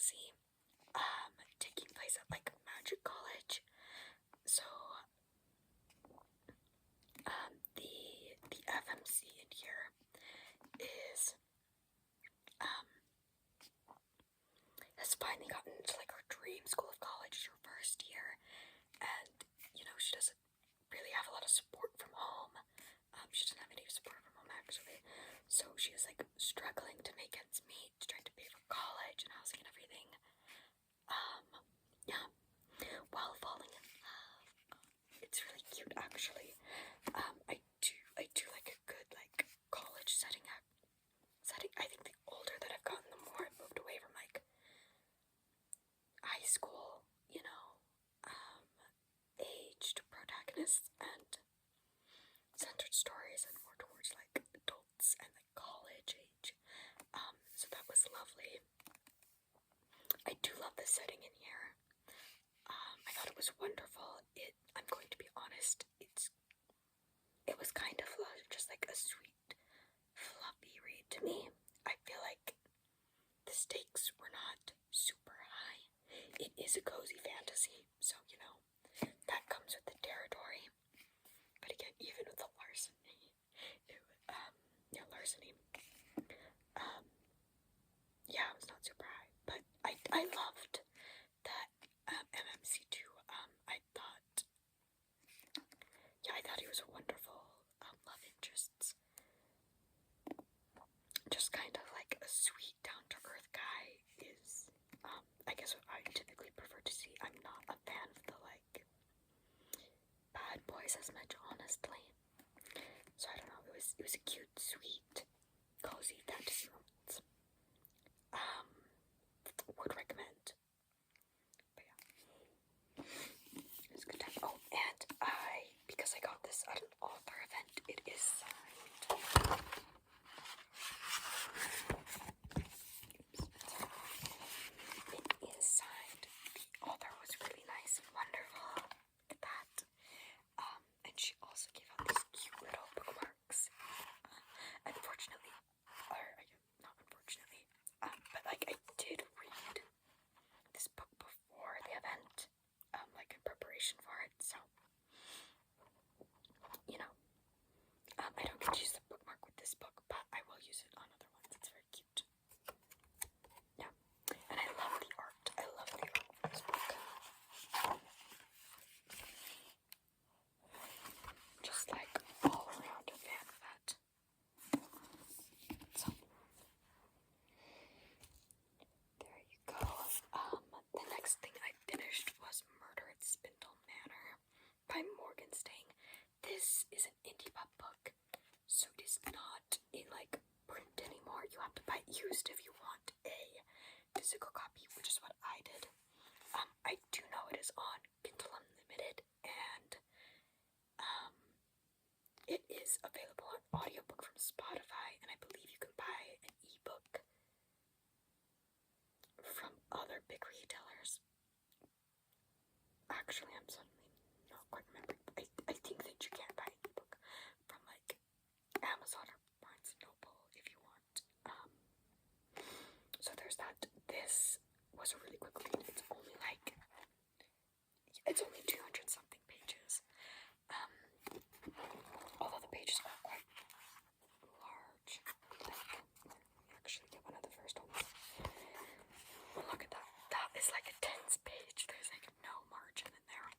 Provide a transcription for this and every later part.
fantasy, taking place at like Magic College. So, the FMC in here is, has finally gotten into like her dream school of college, her first year, and she doesn't really have a lot of support from home. She doesn't have any support from home actually, so she is like struggling to make ends meet, trying to pay for college and housing and everything. Yeah, while falling in love. It's really cute actually. I do like a good like college setting. I think the older that I've gotten, the more I've moved away from like high school, aged protagonists and centered stories, and more towards like adults and like college age. So that was lovely. I do love the setting in here. I thought it was wonderful. I'm going to be honest, it was kind of just like a sweet, fluffy read to me. I feel like the stakes were not super high. It is a cozy fantasy, so that comes with the territory. But again, even with the Larceny, Larceny, it was not super high. But I loved that MMC2. I thought he was a wonderful love interest. Just kind of like a sweet, down-to-earth guy is, I guess, what I typically prefer to see. I'm not a fan of the like bad boys as much, honestly. So I don't know. It was a cute, sweet, cozy fantasy romance. Would recommend. But yeah, it was a good time. Oh, and because I got this at an author event, it is signed. It is signed. The author was really nice and wonderful. Look at that. And she also gave out these cute little bookmarks. Unfortunately, not unfortunately, but like I did read this book before the event, like in preparation for it, so I don't get to use the bookmark with this book, but I will use it on other ones. It's very cute. Yeah, and I love the art. I love the art of this book. Just like all around a fan of that. So there you go. The next thing I finished was Murder at Spindle Manor by Morgenstern. This is an indie pop book, so it is not in like print anymore. You have to buy it used if you want a physical copy, which is what I did. I do know it is on Kindle Unlimited, and it is available on audiobook from Spotify, and I believe you can buy an ebook from other big retailers. Actually, I'm suddenly not quite remembering. I think that you can buy an ebook from like Amazon or Barnes & Noble if you want. So there's that. This was a really quick read. It's only 200 something pages. Although the pages are quite large. Actually get one of the first ones. Well, look at that. That is like a dense page. There's like no margin in there.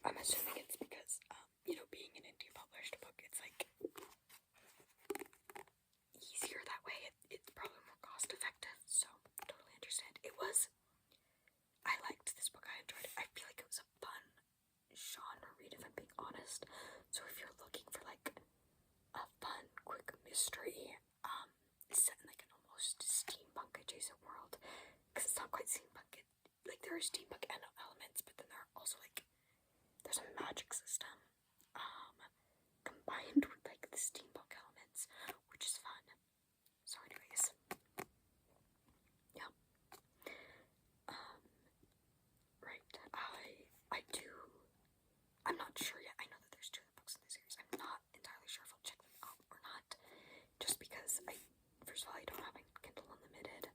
I'm assuming it's because, being an indie published book, it's like easier that way. It's probably more cost effective, so totally understand. I liked this book. I enjoyed it. I feel like it was a fun genre read, if I'm being honest. So if you're looking for like a fun, quick mystery, set in like an almost steampunk adjacent world, because it's not quite steampunk. Like there are steampunk elements, but then there are also like there's a magic system combined with like the steampunk elements, which is fun. So anyways, yeah. Right. I'm not sure yet. I know that there's 2 books in the series. I'm not entirely sure if I'll check them out or not, just because first of all, I don't have a Kindle Unlimited.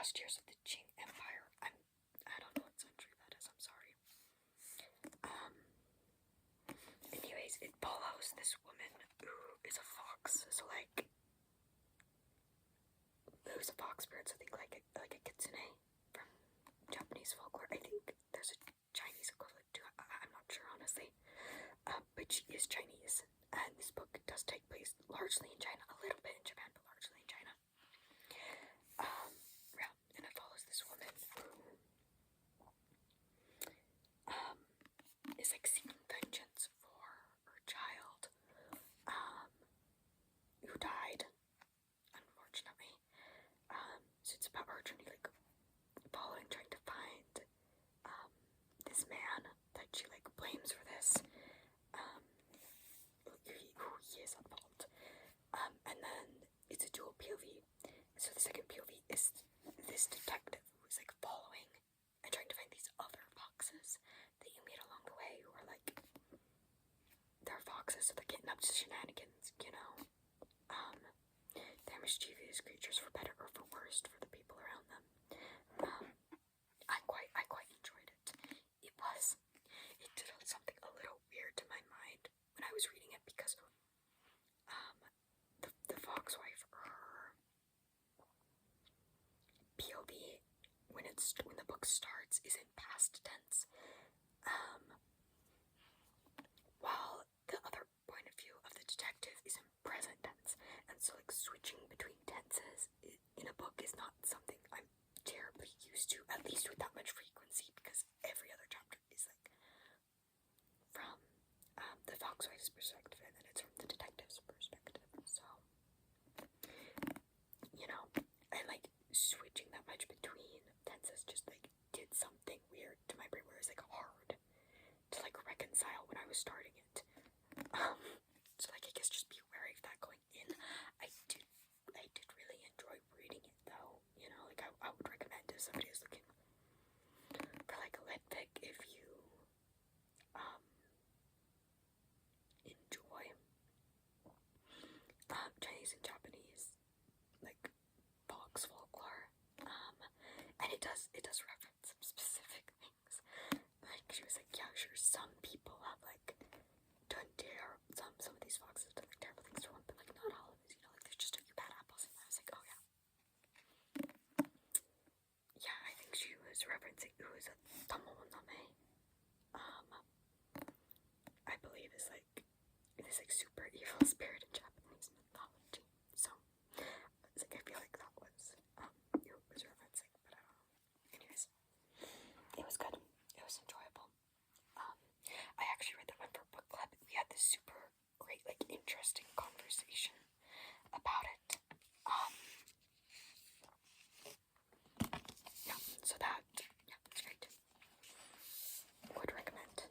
last years of the Qing Empire. I don't know what century that is, I'm sorry. Anyways, it follows this woman who is a fox, so like, who's a fox spirit, so think like a kitsune from Japanese folklore. I think there's a Chinese equivalent to it, I'm not sure honestly, but she is Chinese, and this book does take place largely in China, a little bit in Japan, but largely in China. Yeah, and it follows this woman who is like seeking vengeance for her child who died, unfortunately. So it's about her journey, like following, trying to find this man that she like blames for this, who he is at fault. And then it's a dual POV. So the second POV is this detective who's like following and trying to find these other foxes that you meet along the way who are like, they're foxes, so they're getting up to shenanigans, you know. They're mischievous creatures, for better or for worse, for the people around them. I quite enjoyed it. It did something a little weird to my mind when I was reading it, because the foxwife, her POV when the book starts is in past tense, while the other point of view of the detective is in present tense, and so like switching between tenses in a book is not something I'm terribly used to, at least with that much frequency, because every other chapter is like from the foxwife's perspective, and then it's from the detective's perspective. So, you know, and like switching that much between tenses just like did something weird to my brain, where it was like hard to like reconcile when I was starting it. So like I guess just be wary of that going in. I did really enjoy reading it though, you know, like I would recommend if somebody is looking for like a lit fic, if you enjoy Chinese and Japanese like fox folklore, and it does reference some specific things. Like she was like, yeah, sure, some people have like done some of these foxes have done like terrible things to one, but like not all of it, you know, like there's just a few bad apples. And I was like, oh yeah. Yeah, I think she was referencing who is a Tamoname, I believe is like this like super evil spirit in Japanese mythology. So it's like I feel like that was who it was referencing, but I don't know. Anyways, it was good. It was enjoyable. I actually read that one for book club. We had this super great, like, interesting conversation about it. Yeah, so it's great. Would recommend.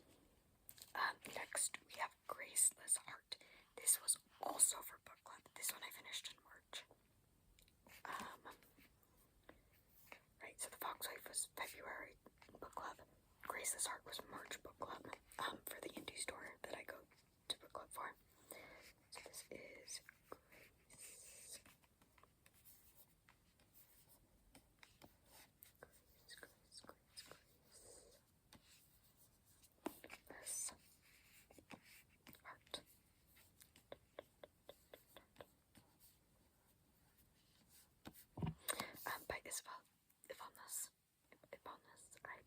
Next we have Graceless Heart. This was also for book club. This one I finished in March. Right, so the Foxwife was February book club. Graceless Heart was March book club. For the indie store that I go to book club for. So this is Grace. This heart. By Isabel. Ivonus. I'm sorry.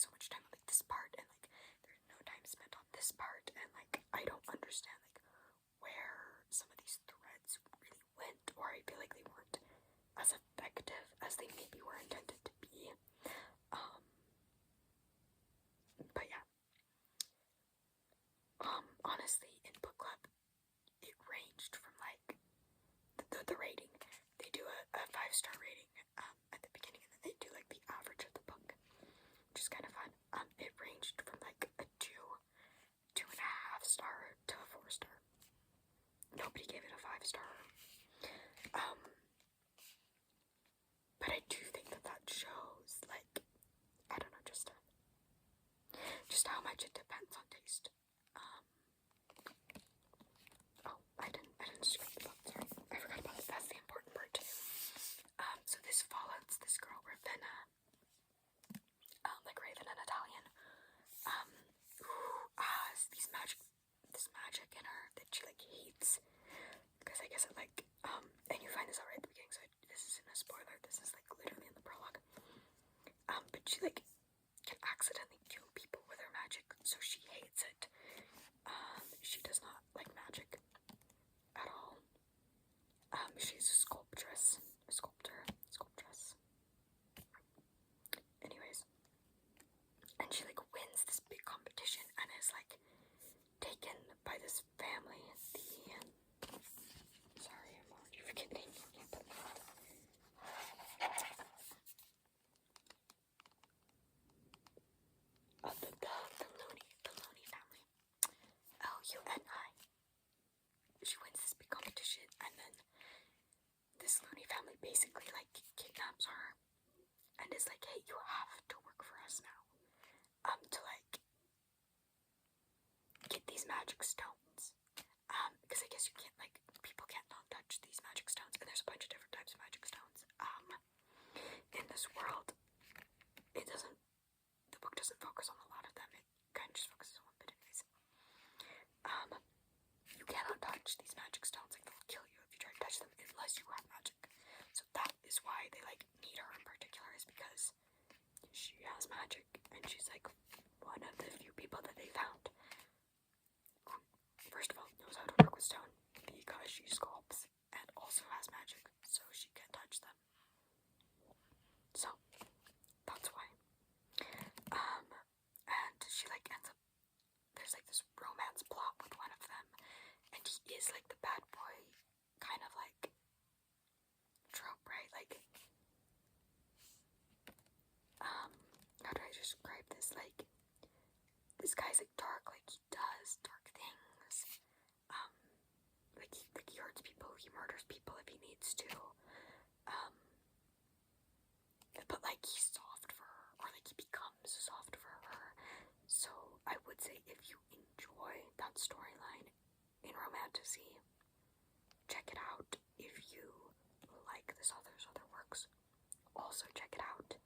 so much time on like this part, and like there's no time spent on this part, and like I don't understand like where some of these threads really went, or I feel like they weren't as effective as they maybe were intended to be. But yeah. Honestly, in book club, it ranged from like the rating. They do a 5-star rating at the beginning, and then they do like the average of the book, which is kind of fun. It ranged from like a 2.5 star to a 4-star. Nobody gave it a 5-star. But I do think that shows like, I don't know, just how much it depends on taste. I didn't script the book, sorry. I forgot about it. That's the important part too. So this follows this girl, Ravenna, like Raven in Italian, who has this magic in her that she like hates, because I guess it like, and you find this out right at the beginning, so this isn't a spoiler, this is like literally in the prologue, but she like can accidentally kill people with her magic, so she hates it. She does not like magic at all. She's a sculptress. Anyways. And she like wins this big competition and is like taken by this family. Sorry, I'm already forgetting. The Looney family. L-U-N-I. She wins this big competition, and then this Looney family basically like kidnaps her and is like, hey, you have to work for us now, to like get these magic stones, because I guess you can't, like, people can't not touch these magic stones, and there's a bunch of different types of magic stones. In this world, the book doesn't focus on a lot of them, it kind of just focuses on one bit anyways. You cannot touch these magic stones, like they'll kill you if you try to touch them unless you have magic. So that is why they like need her in particular, is because she has magic, and she's like one of the few people that they found who, first of all, knows how to work with stone, because she sculpts and also has magic, so she can touch them. So that's why. And she like ends up, there's like this romance plot with one of them, and he is like the bad boy kind of like trope, right? Like, how do I describe this? Like, this guy's like dark, like he does dark things. Like he hurts people, he murders people if he needs to. But like he's soft for her, or like he becomes soft for her. So I would say if you enjoy that storyline in Romantasy, check it out. If you like this author's other works, also check it out.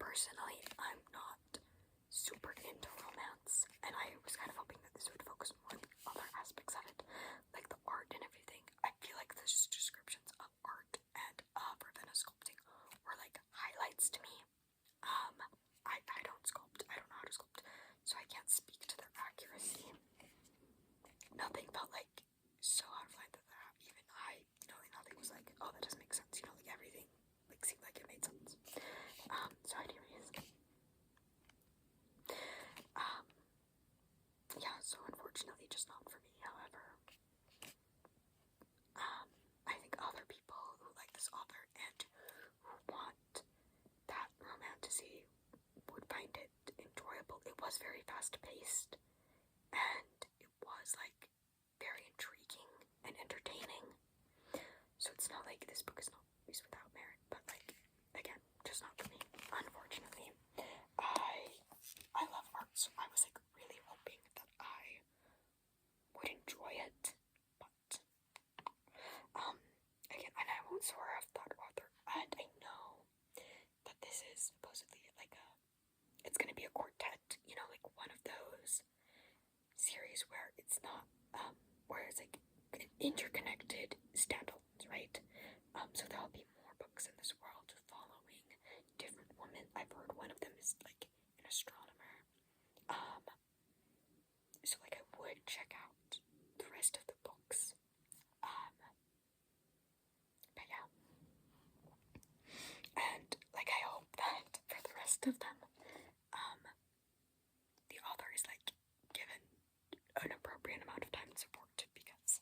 Personally, I'm not super into romance, and I was kind of hoping that this would focus more on the other aspects of it, like the art and everything. I feel like the descriptions of art and of Ravenna sculpting were like highlights to me. I don't sculpt, I don't know how to sculpt, so I can't speak to their accuracy. Nothing felt like so out of line that even I, nothing was like, oh, that doesn't make sense, like everything like seemed like it made sense. So anyways, yeah, so unfortunately just not for me. However, I think other people who like this author and who want that romantasy would find it enjoyable. It was very fast paced, and it was like very intriguing and entertaining. So it's not like this book is not always without merit, but like, again, just not for me, unfortunately. I love art, so I was like really hoping that I would enjoy it, but again, and I won't swear off that author, and I know that this is supposedly like it's gonna be a quartet, like one of those series where it's not, where it's like interconnected standalones, right? So there'll be more books in this world following different just like an astronomer. So like I would check out the rest of the books. But yeah. And like I hope that for the rest of them, the author is like given an appropriate amount of time and support because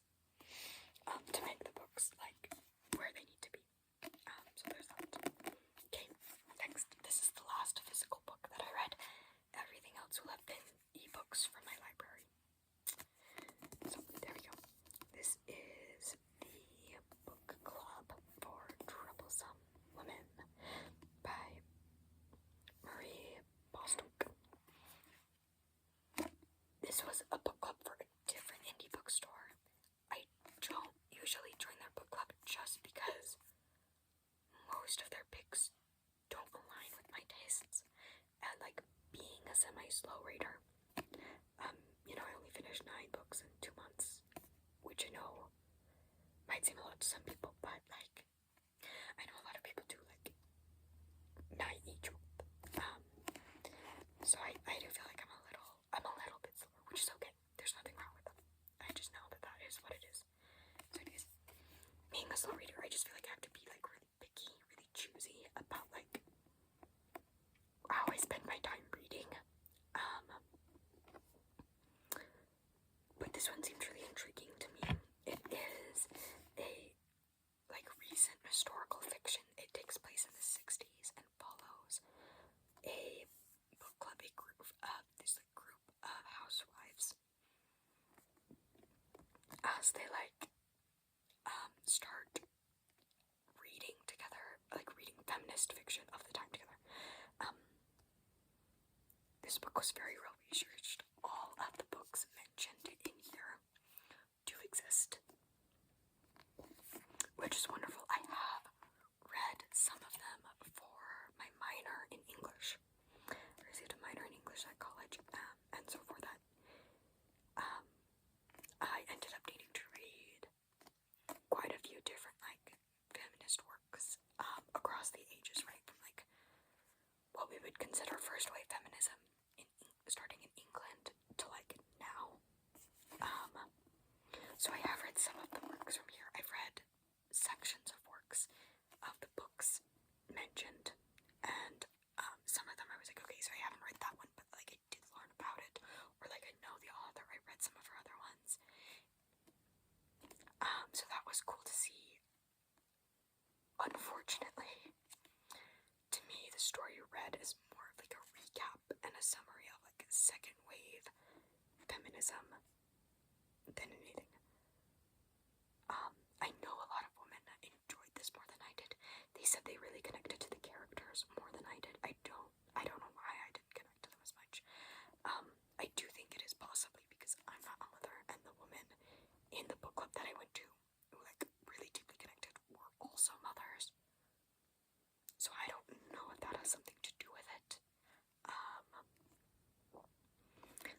to make the books like where they need to be. So there's that. Okay, next. This is the last physical book that I read. Everything else will have been ebooks from my library. So there we go. This is the book club for Troublesome Women by Marie Bostock. This was a book club for a different indie bookstore. I don't usually join their book club just because most of their picks don't align with my tastes. And like being a semi-slow reader, I only finished 9 books in 2 months, which I know might seem a lot to some people, but like I know a lot of people do like 9 each month. So I do feel like I'm a little bit slower, which is okay. There's nothing wrong with that. I just know that is what it is. So it is. Being a slow reader, I just feel like I have to be like really picky, really choosy about like how I spend my time reading. But this one seemed really intriguing to me. It is a like recent historical fiction. It takes place in the 60s and follows a book club, a group of housewives as they like start reading together, like reading feminist fiction of the time together. This book was very well researched. All of the books mentioned in here do exist, which is wonderful. I have read some of them for my minor in English. I received a minor in English at college, and so for that, I ended up needing to read quite a few different like feminist works across the ages, right from like what we would consider first wave feminism starting in England to like now. So I have read some of the works from here. I've read sections of works of the books mentioned, and some of them I was like, okay, so I haven't read that one, but like I did learn about it, or like I know the author. I read some of her other ones. So that was cool to see. Unfortunately, to me, the story you read is more of like a recap and a summary of like second wave feminism than anything. I know a lot of women enjoyed this more than I did. They said they really connected to the characters more than I did. I don't know why I didn't connect to them as much. I do think it is possibly because I'm not a mother, and the women in the book club that I went to who like really deeply connected were also mothers. So I don't know if that has something to do with it.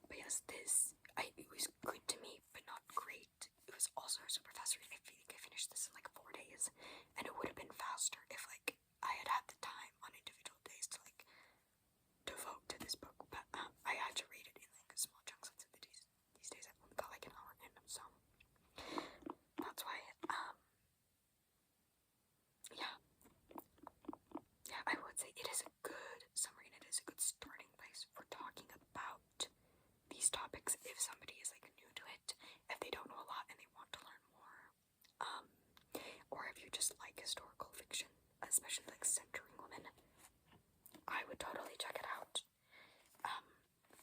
But yes, it was good to me, but not great. It was also super fast reading. I think I finished this in like 4 days, and it would have been faster if like I had had the time on individual days to like devote to this book. But I had to read it in like small chunks. And these days I've only got like an hour in, so that's why. Yeah, I would say it is a good summary, and it is a good starting place for talking about these topics if somebody is like new to it, if they don't know a lot and they want to learn more, or if you just like historical fiction, especially like centering women, I would totally check it out.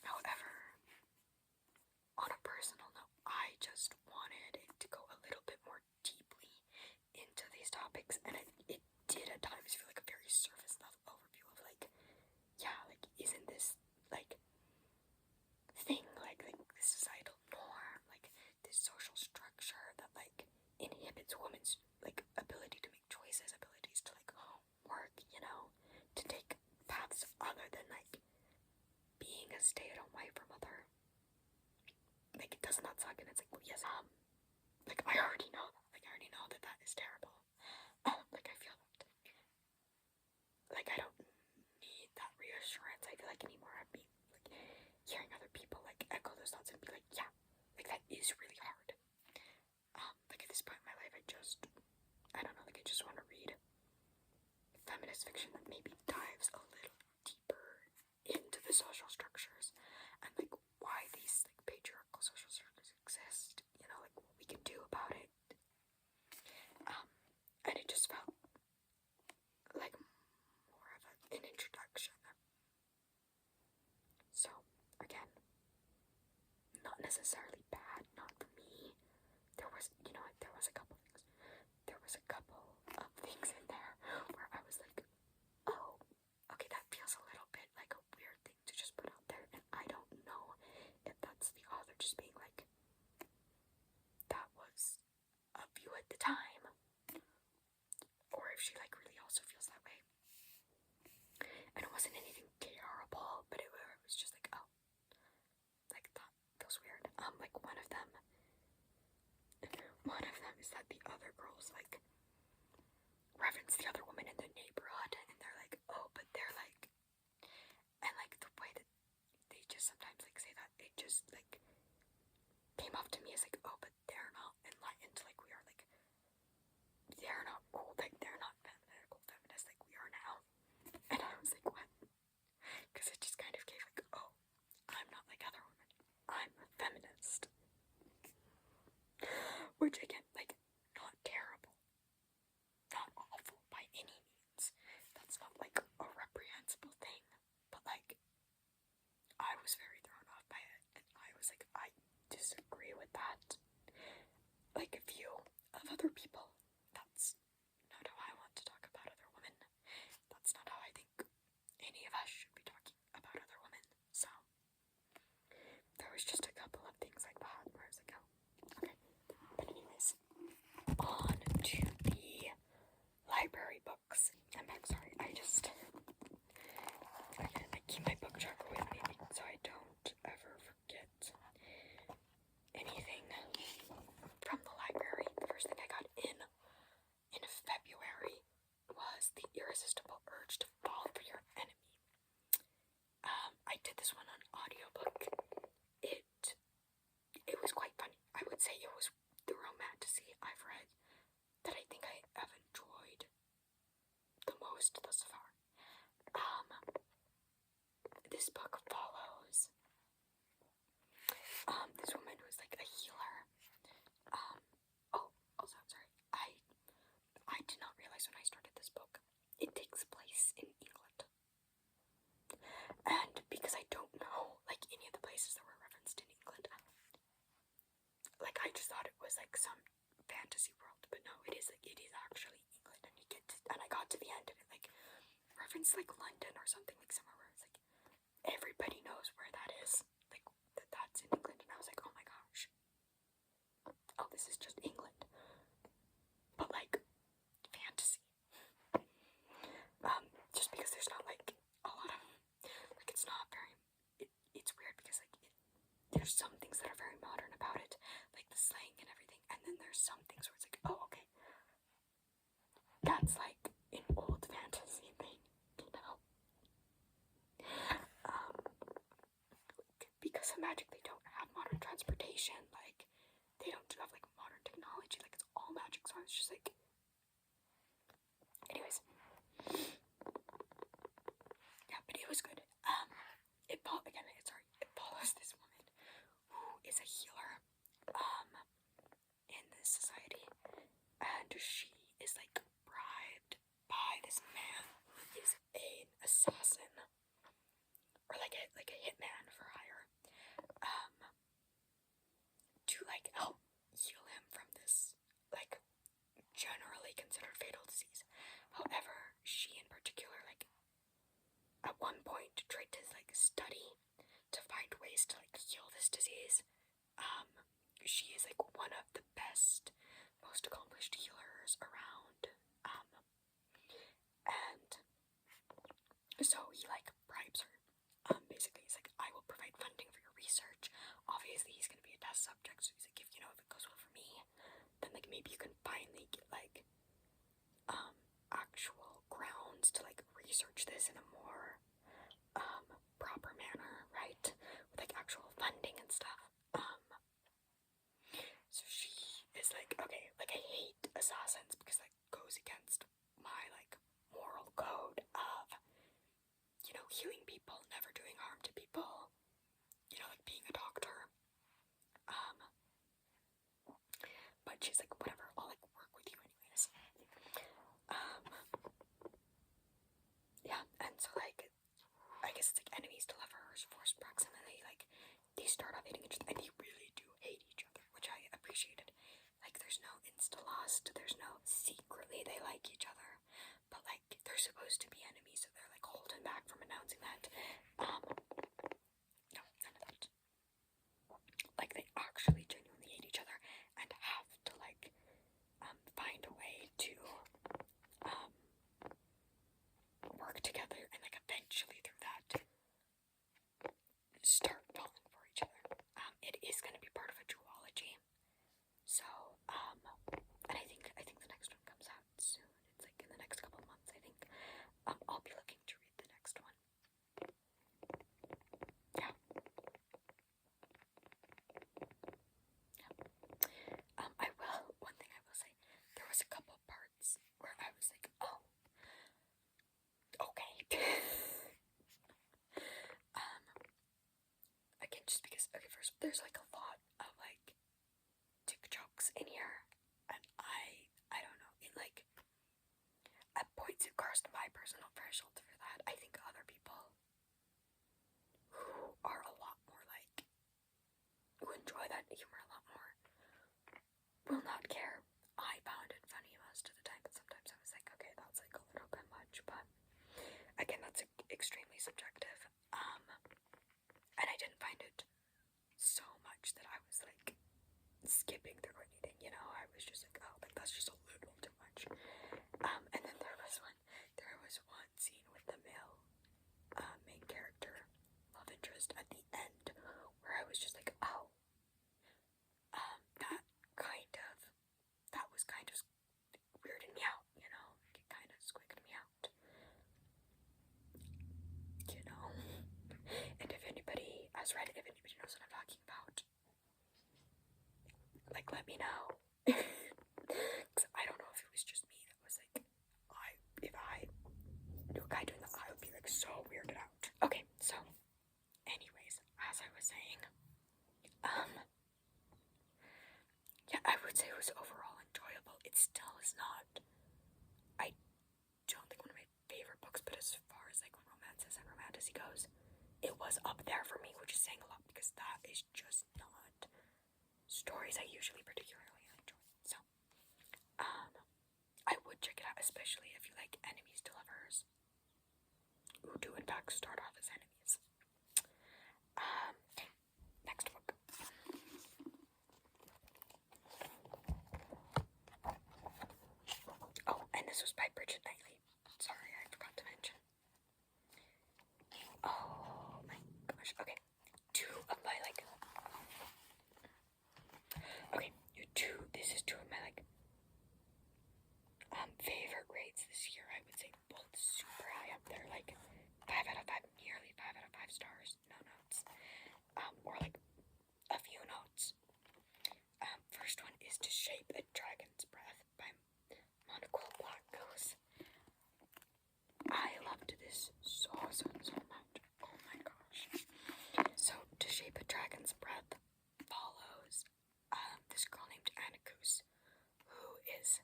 However, on a personal note, I just wanted it to go a little bit more deeply into these topics, and it did at times feel like a very surface level overview of like, yeah, like isn't this like thing like this societal norm, like this social structure that like inhibits women's like ability to make choices, abilities to like work, to take paths other than like being a stay-at-home wife or mother. Like it does not suck, and it's like, well, yes, like I already know that. Like I already know that that is terrible. Like I feel that. Like I don't need that reassurance. I feel necessarily bad, not for me. There was, there was a couple things. There was a couple of things in there where I was like, oh, okay, that feels a little bit like a weird thing to just put out there, and I don't know if that's the author just being like, that was a view at the time, or if she like really also feels that way. And it wasn't anything terrible, but it was just like, oh, like that feels weird. Like one of them is that the other girls like reference the other woman in the neighborhood, and they're like, oh, but they're like, and like the way that they just sometimes like say that, it just like came off to me as like, oh, but they're not enlightened like we are, like they're not cool, like they're not feminist like we are now. And I was like, what? Because it just kind of gave like, oh, I'm not like other women, I'm a feminist. Which again, like, not terrible, not awful by any means. That's not like a reprehensible thing, but like, I was very thrown off by it, and I was like, I disagree with that. Like, a view of other people. That's not how I want to talk about other women. That's not how I think any of us should be talking about other women. So, there was just a couple of things like that where I was like, oh, okay. But anyways, on to the library books. I'm back, sorry, I keep my book tracker with me so I don't ever forget anything from the library. The first thing I got in February was The Irresistible Urge to Fall for Your Enemy. I did this one on audiobook. It was quite funny. I would say it was the romantasy I've read that I think I have enjoyed the most thus far. This book follows this woman who's like a healer. Sorry. I did not realize when I started this book, it takes place in England. And because I don't know like any of the places that were referenced in England, like I just thought it was like some fantasy world, but no, it is actually England. And I got to the end and it like referenced like London or something, like somewhere where it's like everybody knows where that is, like that's in England. And I was like, oh my gosh, oh, this is just England, but like fantasy. Just because there's not like a lot of like, it's not very, it's weird because like there's some things that are very modern about it, like the slang and everything, and then there's some things where it's like, oh, okay, that's like an old fantasy thing, you know. Because of magic, they don't have modern transportation, like they don't have like modern technology, like it's all magic. So I was just like, anyways, yeah, but it was good. It follows this woman who is a healer in this society, and she is like bribed by this man who is an assassin, or like a hitman for hire, to like help heal him from this like generally considered fatal disease. However, she in particular, like at one point tried to like study to find ways to like heal this disease. She is like one of the best, most accomplished healers around. And so he like bribes her. Basically he's like, I will provide funding for your research. Obviously he's gonna be a test subject, so he's like, if if it goes well for me, then like maybe you can finally get like actual grounds to like research this in a more proper manner, right? With like actual funding and stuff. So she is like, okay, like I hate assassins because that goes against my like moral code of, healing people, never doing harm to people, like being a doctor. But she's like, whatever, I'll like work with you anyways. Yeah, and so like there's like a lot of like dick jokes in here, and I don't know, it like at points it crossed my personal threshold for that. I think other people who are a lot more like, who enjoy that humor a lot more, will not care. I found it funny most of the time, but sometimes I was like, okay, that's like a little bit much, but again, that's extremely subjective. And I didn't find it so much that I was like skipping through anything, you know. I was just like, oh, like that's just a little too much. And then there was one scene with the male main character, love interest, at the end, where I was just like, oh, that was kind of weirding me out, you know. It kind of squigged me out, you know. And if anybody has read it, if anybody knows what I'm talking about, like, let me know. Because I don't know if it was just me that was like, if I knew a guy doing that, I would be like so weirded out. Okay, so anyways, as I was saying, yeah, I would say it was overall enjoyable. It still is not, I don't think one of my favorite books, but as far as like romances and romantasy goes, it was up there for me, which is saying a lot, because that is just not stories I usually particularly enjoy. So, I would check it out, especially if you like enemies to lovers, who do in fact start off as enemies. Okay, next book. Oh, and this was by Bridget Knightley. Sorry, I forgot to mention. Oh my gosh. Okay, this is two of my like favorite rates this year. I would say both super high up there, like 5 out of 5, nearly 5 out of 5 stars, no notes, or like a few notes. First one is To Shape a Dragon's Breath by Monocle Black Goose. I loved this so much. Oh my gosh. So To Shape a Dragon's Breath follows this girl named Anacus, who is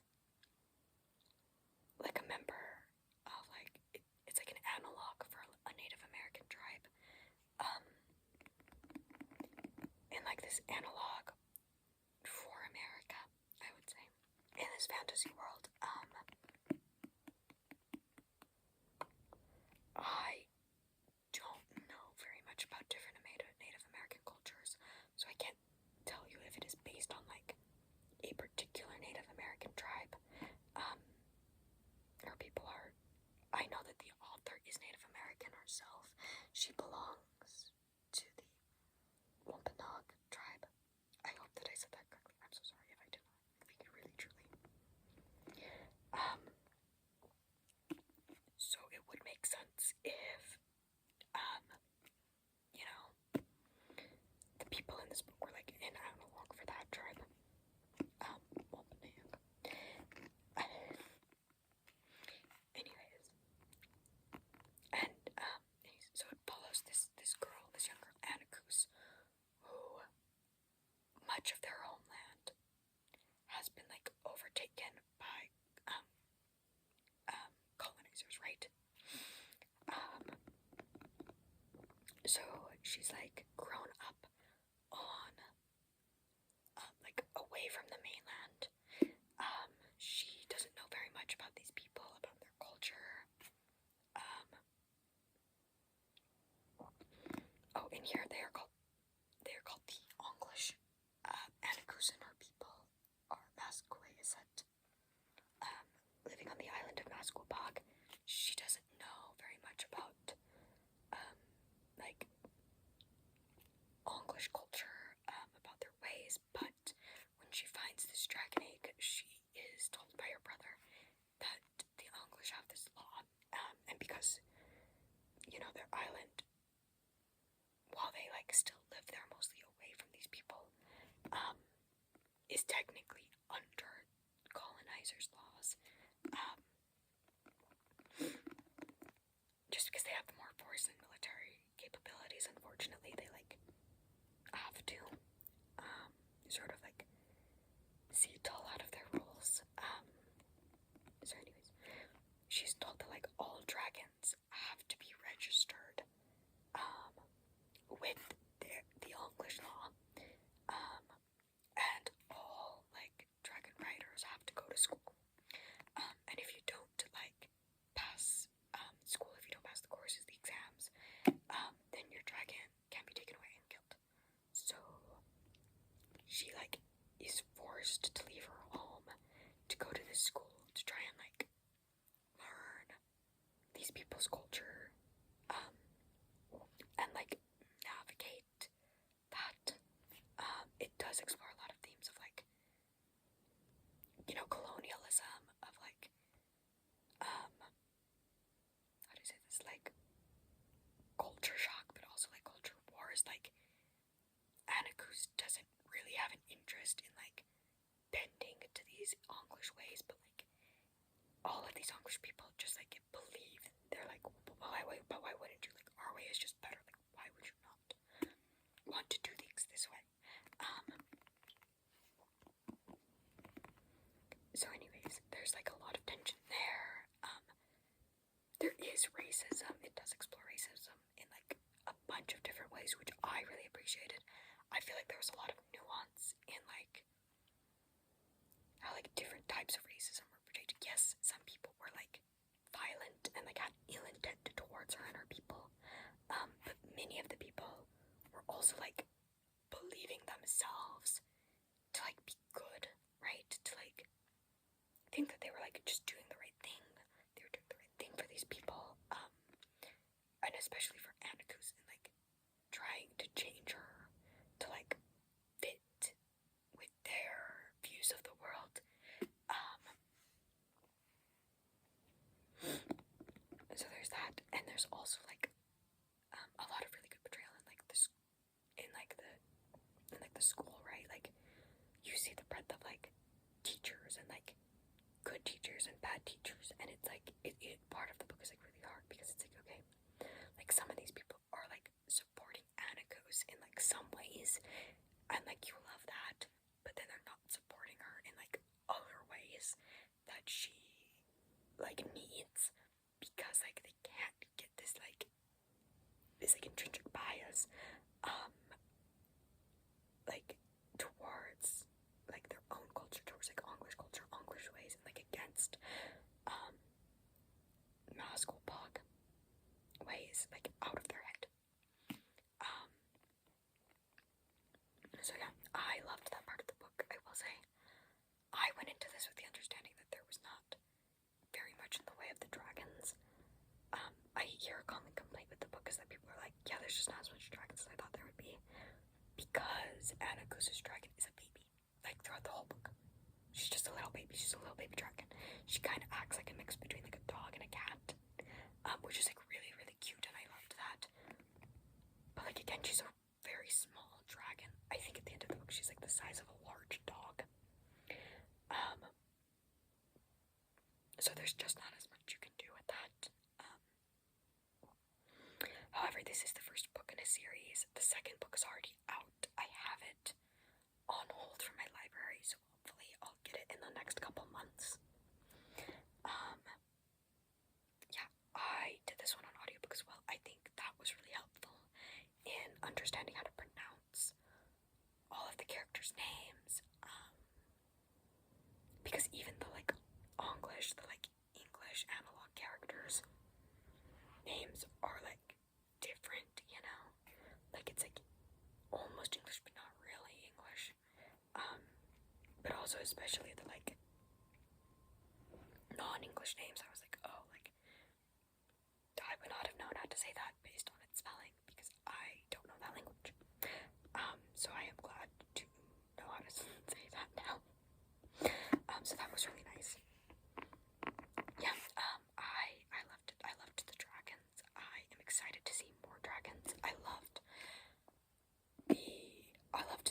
like a member of like, it's like an analog for a Native American tribe, and like this analog for America, I would say, in this fantasy world. I don't know very much about different Native American cultures, so I can't tell you if it is based on like a particular Native American tribe, or people are. I know that the author is Native American herself. She belongs to the Wampanoag tribe. I hope that I said that correctly. I'm so sorry if I did not. Like, really, truly. So it would make sense if, you know, the people in this book were like an analog for that tribe. Wampanoag. Anyways, and so it follows this girl, this young girl, Anacus, who much of their homeland has been like overtaken by colonizers, right? So she's like grown up on like away from the mainland. She doesn't know very much about these people, about their culture. Oh, in here they are called the English. Anacus and her people are Masqueset, living on the island of Masquepag. She doesn't know very much about like English culture, about their ways, but when she finds this dragon egg, she is told by her brother that the English have this law, and because, you know, their island, while they like still live there mostly away from these people, is technically under colonizers' laws, just because they have more force and military capabilities. Unfortunately, they like have to she like is forced to leave her home to go to this school to try and like learn these people's culture, and like navigate that. It does explore a lot of themes of like, you know, colonialism, of like, how do you say this, like culture shock, but also like culture wars. Like Annakus doesn't really have an interest in like bending to these English ways, but like all of these English people just like believe, they're like, but why wouldn't you, like our way is just better, like why would you not want to do things this way? So anyways, there's like a lot of tension there. There is racism. It does explore racism in like a bunch of different ways, which I really appreciated. I feel like there was a lot of nuance in like how like different types of racism were portrayed. Yes, some people were like violent and like had ill intent towards her and her people, but many of the people were also like believing themselves to like be good, right? To like think that they were like just doing the right thing. They were doing the right thing for these people, and especially for Annakus, and like trying to change her to like fit with their views of the world. So there's that, and there's also like a lot of really good portrayal in like this, in like the school, right? Like you see the breadth of like teachers and like good teachers and bad teachers, and it's like it part of the book is like really hard because it's like, okay, like some of these people are like supporting Annakus in like some ways, and like you love that, but then they're not supporting her in like other ways that she like needs, because like they can't get this like intrinsic bias like towards like their own culture, towards like English culture, English ways, and like against masculine pog ways, like out of their head. So yeah, I loved that part of the book. I will say I went into this with the understanding that there was not very much in the way of the dragons. I hear a common complaint with the book is that people are like, yeah, there's just not as much dragons as I thought there would be, because Annakus's dragon is a baby, like throughout the whole book. She's just a little baby. She's a little baby dragon. She kind of acts like a mix between like a dog and a cat, which is like really, really cute, and I loved that. But like again, she's a very small dragon. I think at the end of the book, she's like the size of a large dog. So there's just not as much you can do with that. However, this is the first book in a series. The second book is already out. I have it on hold from my library, so hopefully I'll get it in the next couple months. Yeah, I did this one on audiobook as well. I think that was really helpful in understanding how to pronounce all of the characters' names, because even the like English analog characters' names are like different, you know? Like it's like almost English but not really English. But also especially the like non-English names, I was like, oh, like I would not have known how to say that based on its spelling, because I don't know that language. So I am glad to know how to say that now. So that was really nice. Yeah, I loved it. I loved the dragons. I am excited to see more dragons. I loved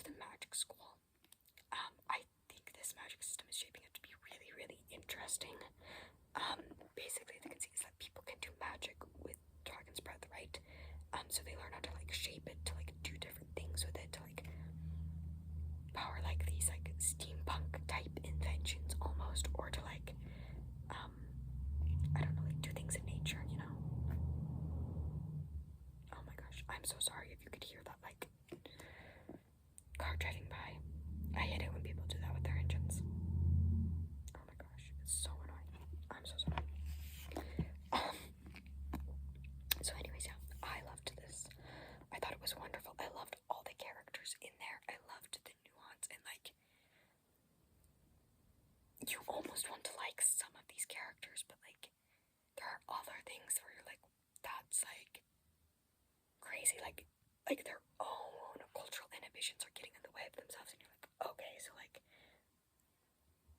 the magic school. I think this magic system is shaping up to be really, really interesting. Basically the conceit is that people can do magic with dragon's breath, right? So they learn how to like shape it to like do different things with it, to like power like these like steampunk type inventions almost, or to like I don't know, like do things in nature, you know? Oh my gosh, I'm so sorry if you could hear that like car driving by. I hate it when people do that with their engines. Oh my gosh, it's so annoying. I'm so sorry. So anyways, yeah, I loved this. I thought it was wonderful. I loved all the characters in there. I loved the nuance. I and like you almost want to like some of these characters, but like there are other things where you're like, that's like crazy, like their own cultural inhibitions are getting in the way of themselves, and you're like, okay, so like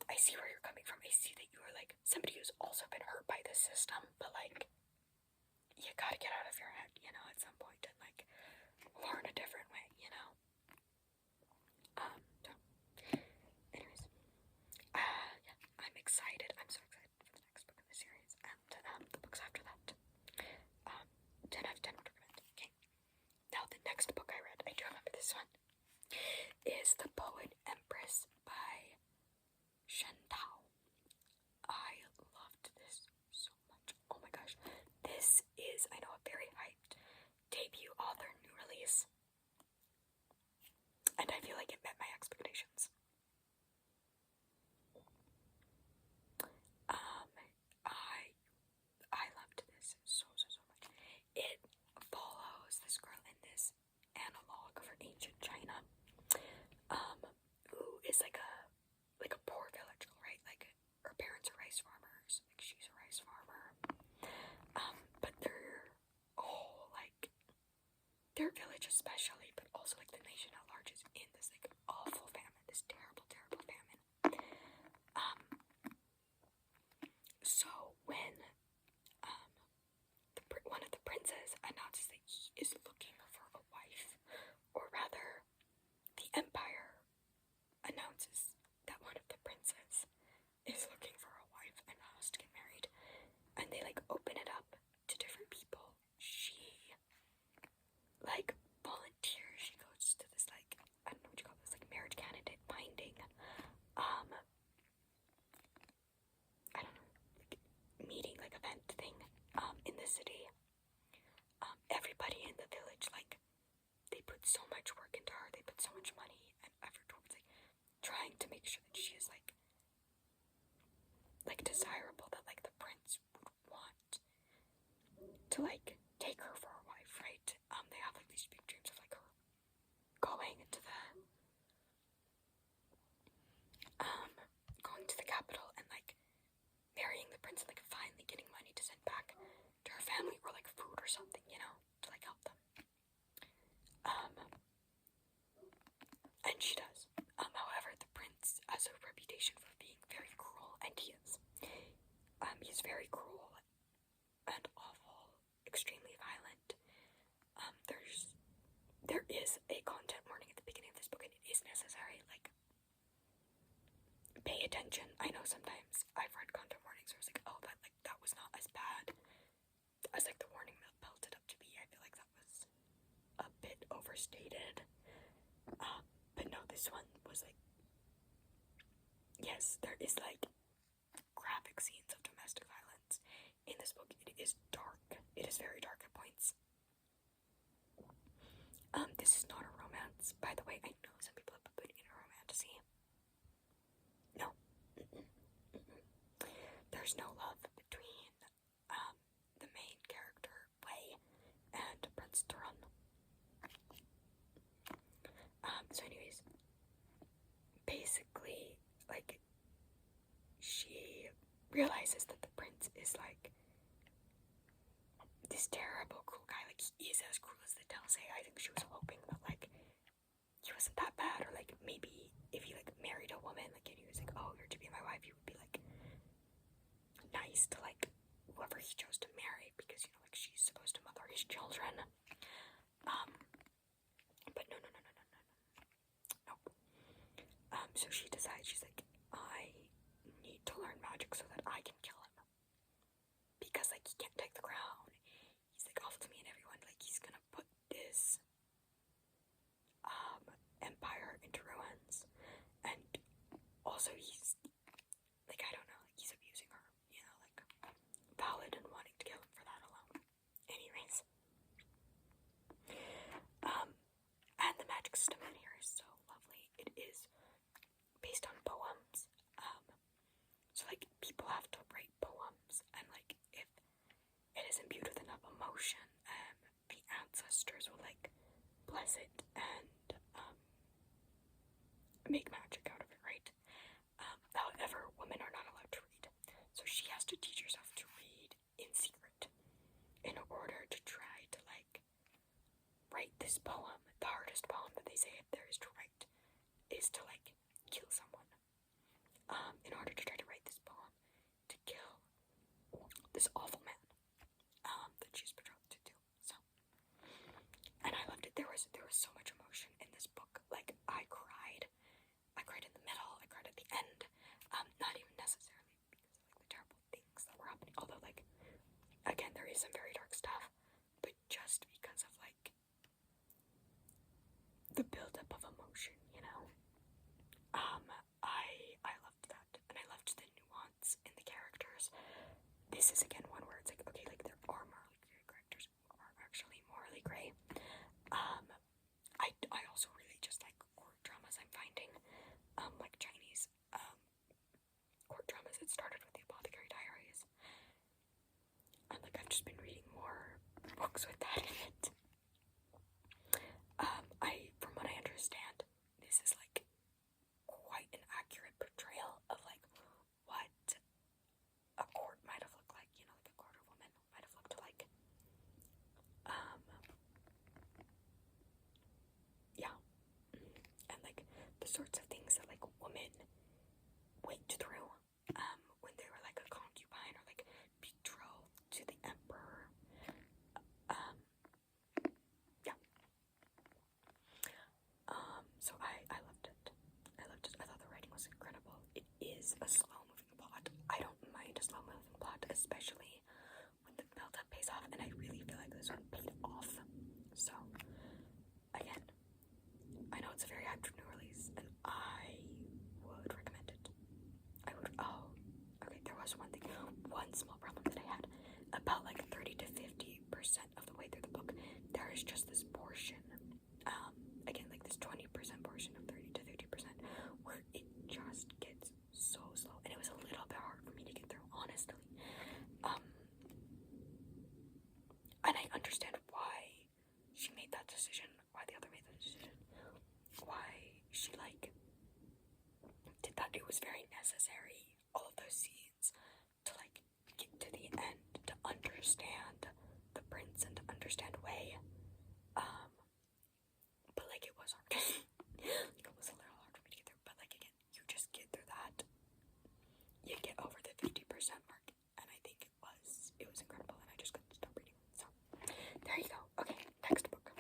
I see where you're coming from. I see that you are like somebody who's also been hurt by this system, but like you gotta get out of your head, you know, at some point, and like learn a different way, you know. So anyways, yeah, I'm excited. I'm so excited for the next book in the series, and the books after that. 10 out of 10 would recommend. Okay. Now the next book I read, I do remember this one, is The Poet Empress by Shentao. I loved this so much. Oh my gosh. This is, I know, a very hyped debut author new release. And I feel like it met my expectations. I loved this so much. It follows this girl in this analog for ancient China, who is like a poor village girl, right? Like her parents are rice farmers, like she's a rice farmer. But they're all like their village especially, but also like the nation at large is in this like awful famine, this terrible famine. So when one of the princes announces that he is looking for a wife, or rather, the empire announces that one of the princes is looking for a wife and has to get married, and they like open it up to different people. She like volunteers. She goes to this like, I don't know what you call this, like marriage candidate finding, I don't know, like meeting, like event thing, in the city. Everybody in the village, like, they put so much work into her, they put so much money and effort towards like trying to make sure that she is like desirable, that like the prince would want to like take her for a wife, right? They have like these big dreams of like her going to the capital and like marrying the prince and like finally getting money to send back to her family, or like food or something, you know, to like help them. And she does. However, the prince has a reputation for being very cruel, and he is. He's very cruel and awful, extremely violent. There is a content warning at the beginning of this book, and it is necessary. Like, pay attention. I know sometimes I've read content warnings where it's like, oh, that was not as bad as like the warning built it up to be. I feel like that was a bit overstated. But no, this one was like, yes, there is like graphic scenes of domestic violence in this book. It is dark. It is very dark at points. This is not a romance, by the way. I know some people have been putting in a romantasy. No. There's no love between the main character, Wei, and Prince Turan. So anyways, basically, like, she realizes that the prince is like this terrible, cruel guy. Like, he is as cruel as the tale say. I think she was hoping that like he wasn't that bad, or like maybe if he like married a woman, like, and he was like, oh, you're to be my wife, he would be like nice to like whoever he chose to marry, because you know, like, she's supposed to mother his children. But no. So she decides, she's like, I need to learn magic so that I can kill him, because like he can't take the crown. He's like awful to me and everyone. Like, he's gonna put this empire into ruins, and also he's like, I don't know, like, he's abusing her, you know, like, valid and wanting to kill him for that alone. Anyways, and the magic system in here is so lovely. It is based on poems. So like, people have to write poems, and like, if it is imbued with enough emotion, the ancestors will like bless it and make magic out of it, right? However, women are not allowed to read, so she has to teach herself to read in secret in order to try to like write this poem. The hardest poem that they say there is to write is to like kill someone. In order to try to write this poem to kill this awful man that she's betrothed to. So, and I loved it. There was so much emotion in this book. Like I cried in the middle. I cried at the end. Not even necessarily because of like the terrible things that were happening. Although like again there is some very dark stuff, but just because of like the buildup of emotion, you know. I loved that, and I loved the nuance in the characters. This is again one where it's like, okay, like there are morally gray characters who are actually morally gray. I also really just like court dramas. I'm finding, like Chinese court dramas. It started with the Apothecary Diaries, and like I've just been reading more books with that in it. From what I understand, this is like quite an accurate portrayal of like what a court might have looked like, you know, like a court of women might have looked like. Yeah. And like the sorts of things that like women went through when they were like a concubine or like betrothed to the emperor. Yeah. So I loved it. I loved it. I thought the writing was incredible. It is a slow-moving plot. I don't mind a slow-moving plot, especially when the build-up pays off, and I really feel like this one paid off. So, again, I know it's a very hyped new release, and I would recommend it. Okay, there was one small problem that I had. About like 30 to 50% of the way through the book, there is just this portion, again, like this 20% portion of 30 to 50%, where it just gets so slow, and it was a little bit hard for me to get through, honestly. And I understand why she made that decision, why the other made that decision, why she like did that. It was very necessary, all of those scenes, to like get to the end, to understand the prince and to understand Wei. But like it was hard. Like, it was a little hard for me to get through, but like again, you just get through that, you get over the 50% mark, and I think it was incredible, and I just couldn't stop reading. So there you go. Okay, next book.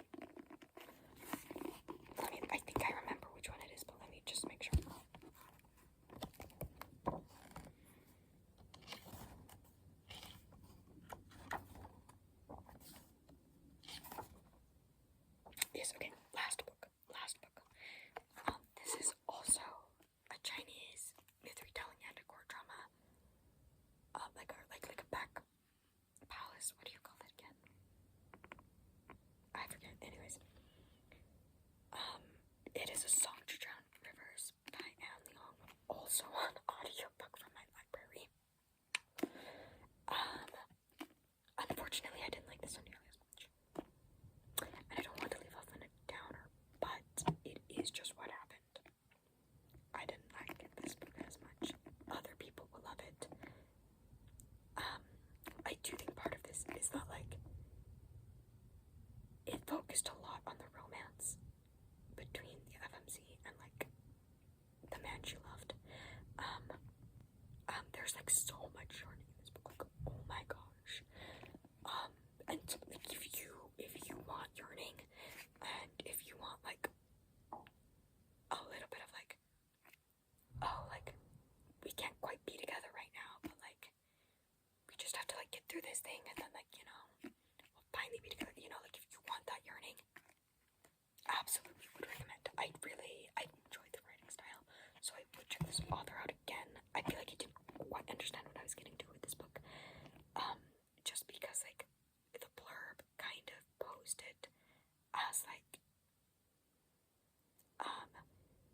I think I remember which one it is, but let me just make sure. Yes, okay, last book. This is also a Chinese myth retelling and a court drama. Like a back palace. What do you call it again? I forget. Anyways, it is A Song to Drown Rivers by Anne Leong, also on audiobook from my library. Unfortunately, I didn't like this one nearly as much, and I don't want to leave off on a downer, but it is just what happened. I didn't like this book as much. Other people will love it. I do think part of this is that like it focused a lot on the romance between the FMC and like the man she loved. There's like so much yearning in this book. Like, oh my gosh. And so, like if you want yearning, and if you want like a little bit of like, oh, like we can't quite be together right now, but like we just have to like get through this thing, and then like, you know, we'll finally be together, you know, like if you want that yearning, absolutely would recommend. I enjoyed the writing style, so I would check this author out again. I feel like I didn't quite understand what I was getting to with this book, just because like the blurb kind of posed it as like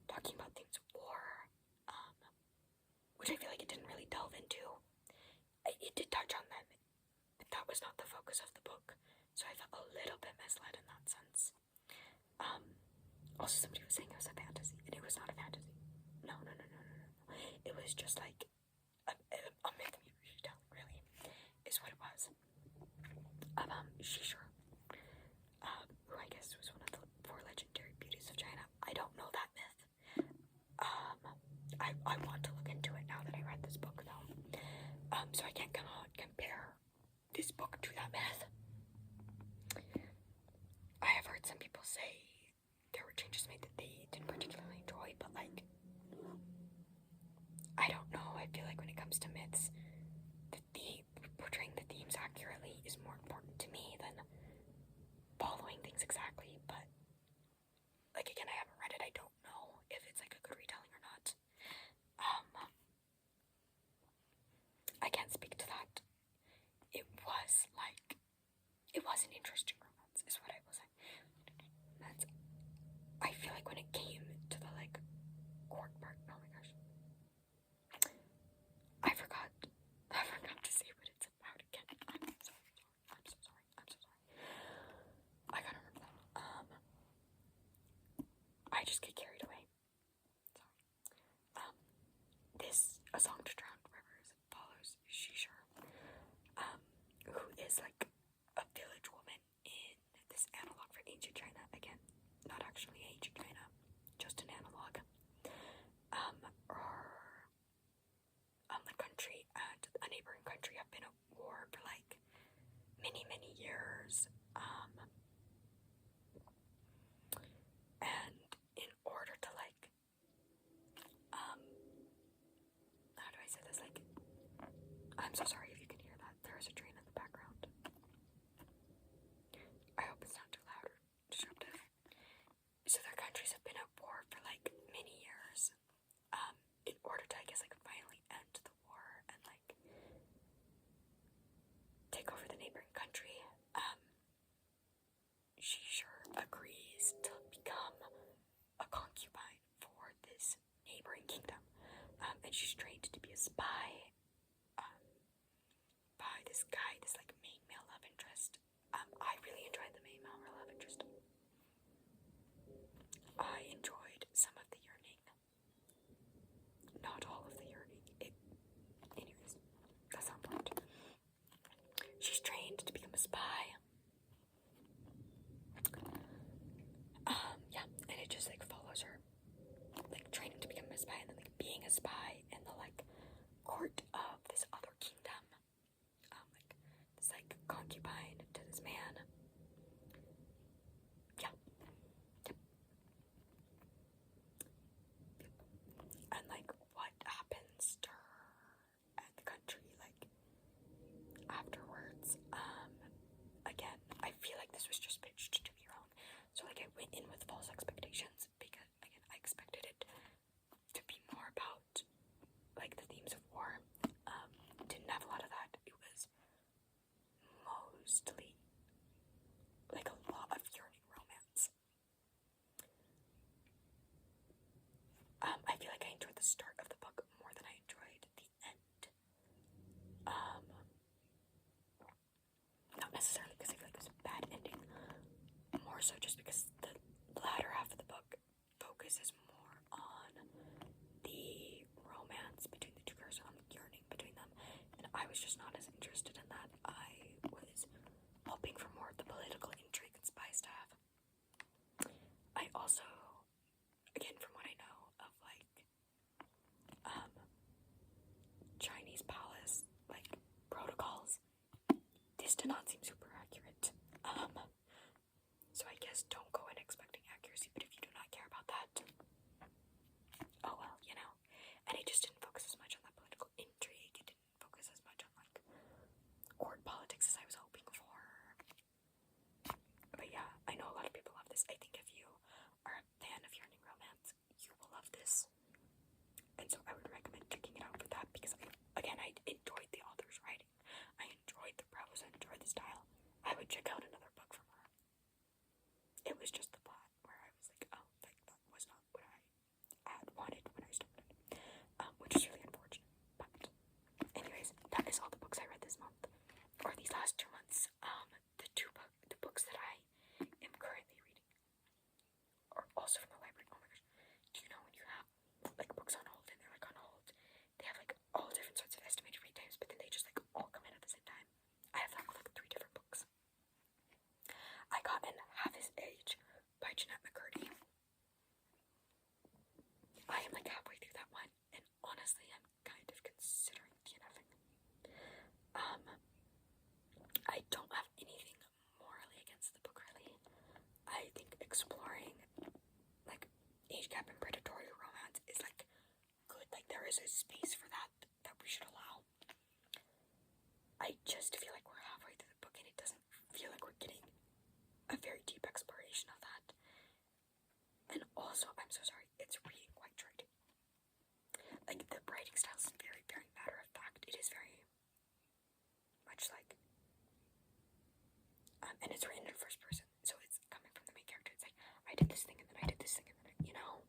talking about themes of war, which I feel like it didn't really delve into. It did touch on them, but that was not the focus of the book, so I felt a little bit misled in that sense. Also, somebody was saying it was a fantasy, and it was not a fantasy. was just like a myth retelling, really, is what it was. Shishir, who I guess was one of the 4 legendary beauties of China. I don't know that myth. I want to look into it now that I read this book, though. So I can't compare this book to that myth. I have heard some people say there were changes made that they didn't particularly enjoy, but like, I don't know. I feel like when it comes to myths, portraying the themes accurately is more important to me than following things exactly. But like, again, I haven't read it. I don't know if it's like a good retelling or not. I can't speak to that. It was an interesting romance, is what I will say. I feel like when it came to the like court part, oh my gosh, I forgot to say what it's about again. I'm so sorry. I gotta remember that. I just get carried away. Sorry. A Song to Drown Rivers follows Shishir, who is like a village woman in this analog for ancient China. Again, not actually ancient China, just an analog. The country and a neighboring country have been at war for like many years. And in order to like, how do I say this? Like, I'm so sorry if you can hear that. There is a train in the background. I hope it's not too loud or disruptive. So their countries have been at war for like many years. In order to, I guess, like finally end the war and like take over the neighboring country, Shishir agrees to become a concubine for this neighboring kingdom, and she's trained to be a spy by this guy, this like main male love interest. I really enjoyed the main male love interest. I enjoyed some of the yearning, not all of the yearning. Anyways, that's not important. She's trained to become a spy. Yeah, and it just like follows her, like training to become a spy and then like being a spy in the like court of this other kingdom. Like this like concubine to this man. Yeah. Yep. And like what happens to her and the country like afterwards. Again, I feel like this was just pitched to me wrong. So like I went in with false expectations because again I expected it to be more about like the themes of war. Didn't have a lot of that. It was mostly like a lot of yearning romance. I feel like I enjoyed the start of the book more than I enjoyed the end. Not necessarily because I feel like it was a bad ending, more so just because the latter half of the book focuses more on the romance between the two girls, on the yearning between them, and I was just not as interested in that. I was hoping for more of the political intrigue and spy stuff. I also, again, from what I know of like Chinese palace like protocols, this did not seem super accurate. So I guess don't go in expecting accuracy, but if you do not care about that, oh well, you know. And it just didn't focus as much on that political intrigue. It didn't focus as much on like court politics as I was hoping for. But yeah, I know a lot of people love this. I think if you are a fan of yearning romance, you will love this. And so I would recommend checking it out for that because I enjoyed the author's writing. I enjoyed the prose. I enjoyed the style. I would check out another book from her. It was just the plot where I was like, oh, like that was not what I had wanted when I started. Which is really unfortunate. But anyways, that is all the books I read this month. Or these last 2 months. The books that I am currently reading are also from the library. Oh my gosh. Do you know when you have like books on hold and they're like on hold? honestly, I'm kind of considering DNFing. I don't have anything morally against the book, really. I think exploring, like, age gap and predatory romance is, like, good. Like, there is a space for that we should allow. I just feel like we're halfway through the book and it doesn't feel like we're getting a very deep exploration of that. And also, I'm so sorry, it's reading quite trite. Like, the writing style is very, very matter of fact. It is very much like, and it's written in first person, so it's coming from the main character. It's like, I did this thing and then I did this thing and then you know.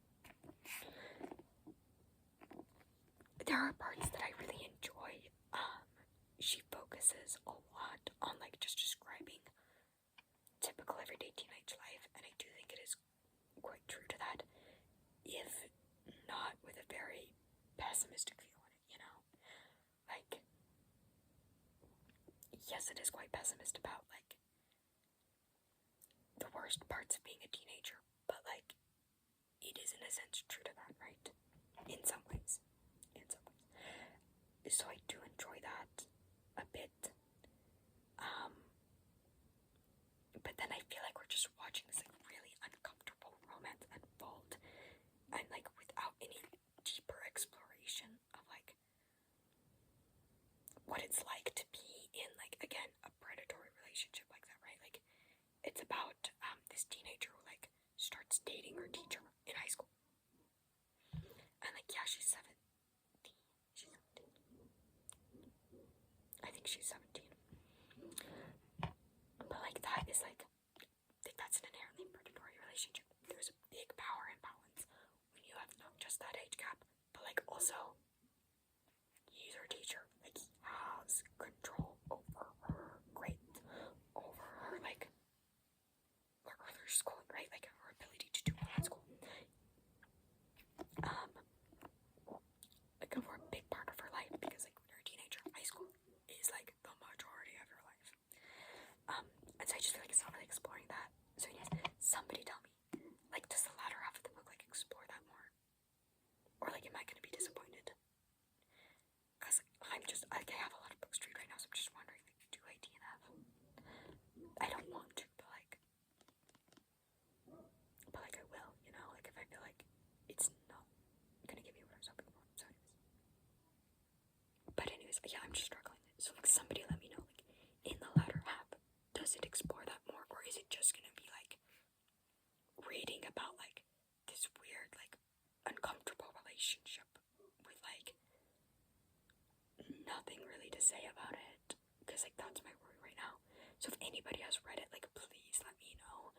There are parts that I really enjoy. She focuses a lot on, like, just describing typical everyday teenage life, and I do think it is quite true to that, if not with a very pessimistic view on it, you know? Like, yes, it is quite pessimist about, like, the worst parts of being a teenager, but, like, it is in a sense true to that, right? In some ways. So I do enjoy that a bit. But then I feel like we're just watching this, like, really uncomfortable romance unfold, and, like, without any deeper exploration of, like, what it's like to be in, like, again, a predatory relationship like that, right? Like, it's about this teenager who, like, starts dating her teacher in high school. And, like, yeah, she's 17. I think she's 17. But, like, that is, like, I think that's an inherently predatory relationship. There's a big power imbalance when you have not just that age gap, but, like, also, he's her teacher. Like, he has control over her grades, over her, like, her schooling, right? Like, her ability to do well in school. Like, for a big part of her life, because, like, when you're a teenager, high school is, like, the majority of your life. And so I just feel like it's not really exploring that. So yes, somebody tell me, like, does the latter half of the book, like, explore that more? Or, like, am I gonna be disappointed? Because I'm just, like, I have a lot of books to read right now, so I'm just wondering, like, do I DNF? I don't want to, but, like, I will, you know? Like, if I feel like it's not gonna give me what I was hoping for. So anyways, yeah, I'm just struggling. So, like, somebody let me know, like, in the latter half, does it explore that more, or is it just gonna be, like, reading about, like, this weird, like, uncomfortable relationship with, like, nothing really to say about it? Because, like, that's my worry right now. So if anybody has read it, like, please let me know.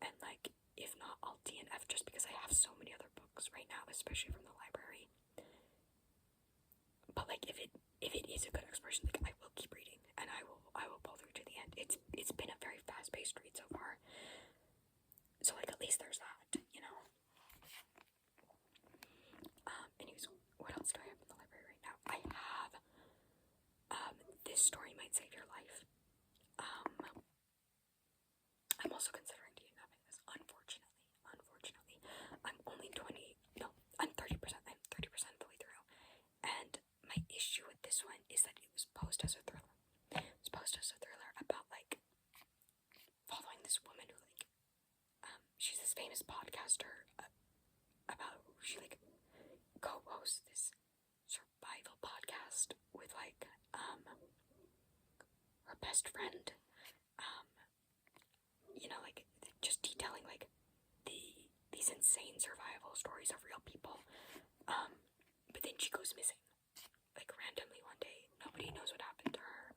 And, like, if not, I'll DNF, just because I have so many other books right now, especially from the library. But, like, if it is a good exploration, like, I will keep reading, and I will pull through to the end. It's been a very fast-paced read so far. So, like, at least there's that, you know? Anyways, what else do I have in the library right now? I have, This Story Might Save Your Life. I'm also considering DNFing this, unfortunately. I'm only 30% of the way through. And my issue with this one is that it was posed as a thriller. It was posed as a thriller about, like, following this woman who, like, she's this famous podcaster about, she, like, co-hosts this survival podcast with, like, her best friend, you know, like, just detailing, like, these insane survival stories of real people, but then she goes missing, like, randomly one day. Nobody knows what happened to her.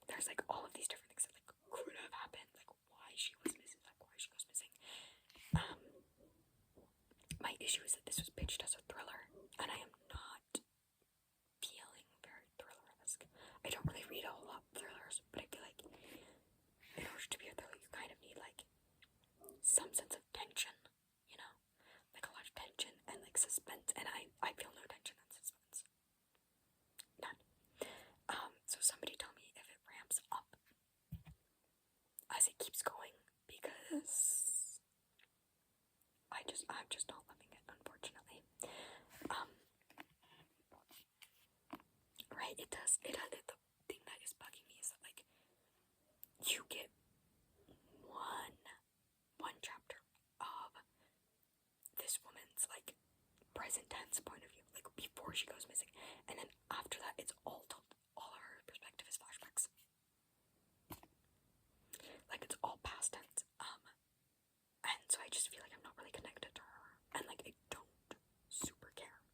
There's, like, all of these different things that, like, could have happened, like, why she was missing, like, why she goes missing. My issue is that this was pitched as a thriller, and I am not feeling very thriller-esque. I don't really read a whole lot of thrillers, but I feel like in order to be a thriller, you kind of need, like, some sense of tension, you know? Like, a lot of tension and, like, suspense, and I feel no tension and suspense. None. So somebody tell me if it ramps up as it keeps going, because I'm just not loving it, unfortunately. it does. The thing that is bugging me is that, like, you get one chapter of this woman's, like, present tense point of view, like, before she goes missing, and then after that, it's all told, all of her perspective is flashbacks. Like, it's all past tense, and so I just feel like I'm not really connected to her, and, like, I don't super care,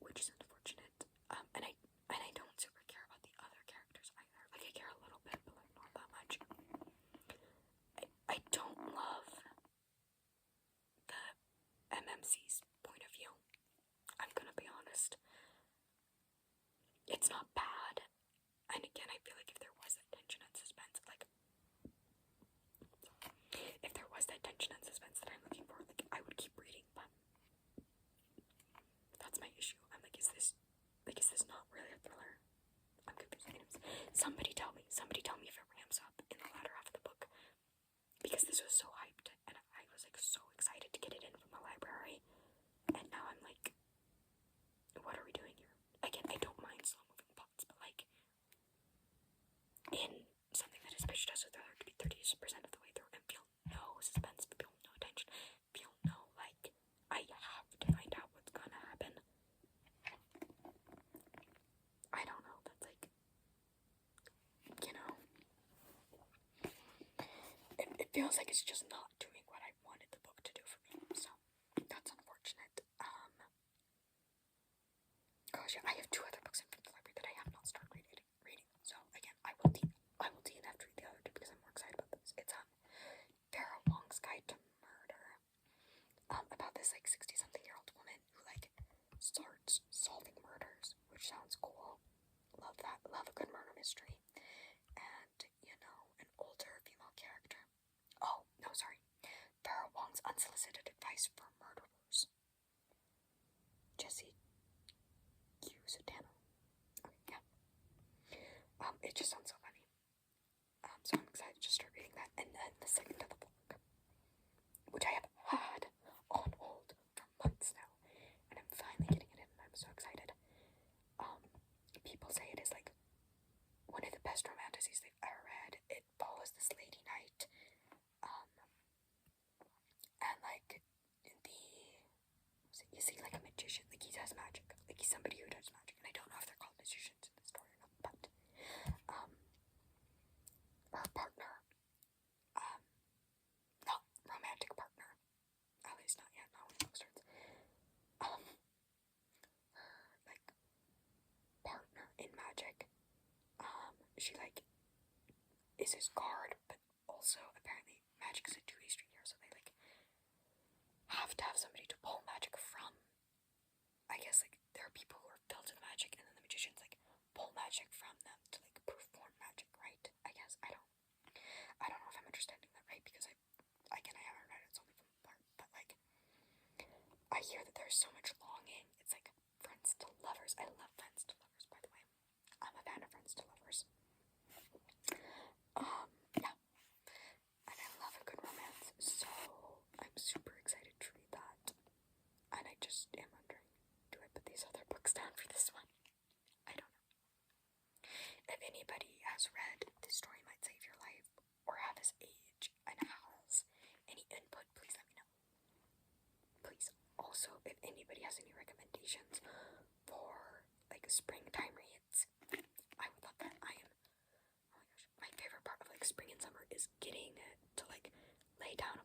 which is unfortunate, and I don't super care about the other characters either. Like, I care a little bit, but, like, not that much. I don't love the MMC's point of view. I'm gonna be honest. It's not bad, and again, I feel like if there was that tension and suspense, like, if there was that tension and suspense that I'm looking for, like, I would keep reading, but that's my issue. I'm like, is this not really a thriller? I'm confused. Anyways, somebody tell me if it ramps up in the latter half of the book, because this was so hyped, and I was, like, so excited to get it in from the library, and now I'm like, what are we doing here? Again, I don't mind slow-moving plots, but, like, in something that is pitched as a thriller to be 30% of the way through and feel no suspense, feel no tension, feel no, like, I have to find out what's gonna happen. I don't know, that's, like, you know, it feels like it's just not doing what I wanted the book to do for me, so that's unfortunate. Gosh, yeah, I have 2 other books in from the library that I have not started reading. So again, I will DNF to read the other 2 because I'm more excited about this. It's Vera Wong's Guide to Murder. About this, like, 60-something-year-old woman who, like, starts solving murders, which sounds cool. Love that. Love a good murder mystery. And, you know, an older female character. Oh, no, sorry. Vera Wong's Unsolicited Advice for Murderers. Jesse Sutano. Okay, yeah. It just sounds so funny. So I'm excited to start reading that. And then the second of the book, which I have had on hold for months now, and I'm finally getting it in, and I'm so excited. People say it is, like, one of the best romanticities they've ever read. It follows this lady knight, and, like, is he like a magician? Like, he does magic. Like, he's somebody who does magic, and I don't know if they're called magicians in the story or not, but, her partner, not romantic partner, at least not yet, not when the book starts, her, like, partner in magic, she, like, is his guard, but also, apparently, magic is a two-way street here, so they, like, have to have somebody to pull magic from. I guess, like, there are people who are built to the magic, and then the magicians, like, pull magic from them to, like, perform magic, right? I guess, I don't know if I'm understanding that right, because I haven't read it, it's only from a part, but, like, I hear that there's so much longing. It's like Friends to Lovers. I love Friends to Lovers, by the way. I'm a fan of Friends to Lovers. Yeah. And I love a good romance, so I'm super excited to read that. And I just am wondering, do I put these other books down for this one? I don't know. If anybody has read This Story Might Save Your Life, or have his age, and has any input, please let me know. Please. Also, if anybody has any recommendations for, like, springtime reads, I would love that. Oh my gosh, my favorite part of, like, spring and summer is getting to, like, lay down